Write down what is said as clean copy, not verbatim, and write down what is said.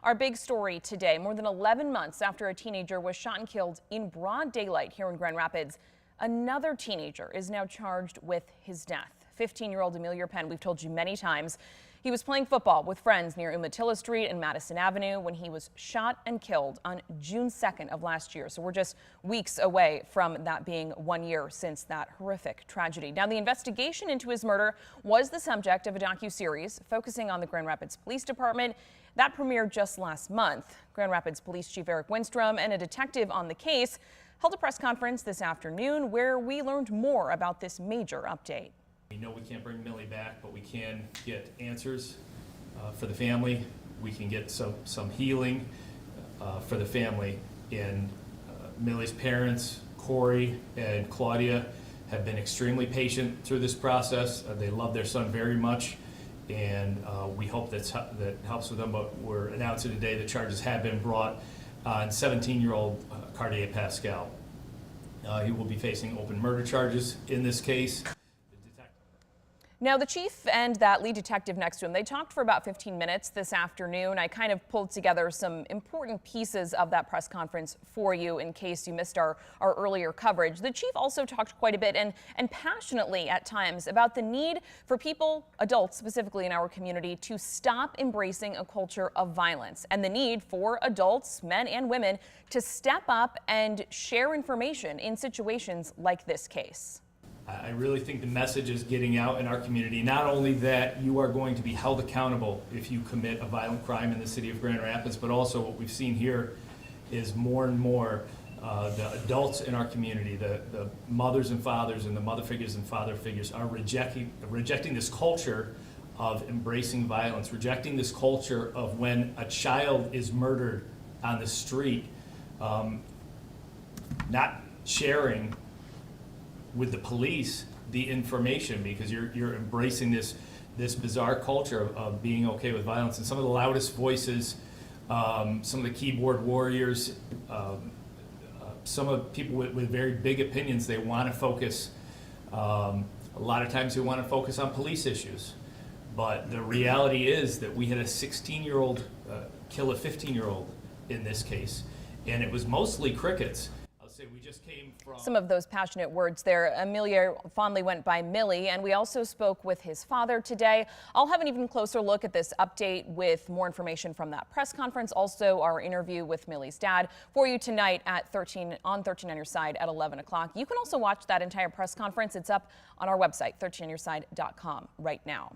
Our big story today, more than 11 months after a teenager was shot and killed in broad daylight here in Grand Rapids, another teenager is now charged with his death. 15-year-old Amillier Penn, we've told you many times, he was playing football with friends near Umatilla Street and Madison Avenue when he was shot and killed on June 2nd of last year. So we're just weeks away from that being 1 year since that horrific tragedy. Now, the investigation into his murder was the subject of a docuseries focusing on the Grand Rapids Police Department. That premiered just last month. Grand Rapids Police Chief Eric Winstrom and a detective on the case held a press conference this afternoon where we learned more about this major update. We know we can't bring Millie back, but we can get answers for the family. We can get some healing for the family. And Millie's parents, Corey and Claudia, have been extremely patient through this process. They love their son very much, and we hope that helps with them. But we're announcing today that charges have been brought on 17-year-old Cartier Pascal. He will be facing open murder charges in this case. Now, the chief and that lead detective next to him, they talked for about 15 minutes this afternoon. I kind of pulled together some important pieces of that press conference for you in case you missed our earlier coverage. The chief also talked quite a bit and passionately at times about the need for people, adults specifically in our community, to stop embracing a culture of violence and the need for adults, men and women, to step up and share information in situations like this case. I really think the message is getting out in our community, not only that you are going to be held accountable if you commit a violent crime in the city of Grand Rapids, but also what we've seen here is more and more the adults in our community, the mothers and fathers and the mother figures and father figures are rejecting this culture of embracing violence, rejecting this culture of when a child is murdered on the street, not sharing with the police the information, because you're embracing this bizarre culture of being okay with violence. And some of the loudest voices, some of the keyboard warriors, some of people with very big opinions, they want to focus, a lot of times they want to focus on police issues. But the reality is that we had a 16-year-old kill a 15-year-old in this case, and it was mostly crickets. We just came from some of those passionate words there. Amillier fondly went by Millie, and we also spoke with his father today. I'll have an even closer look at this update with more information from that press conference. Also, our interview with Millie's dad for you tonight at 13 on Your Side at 11 o'clock. You can also watch that entire press conference. It's up on our website, 13onyourside.com right now.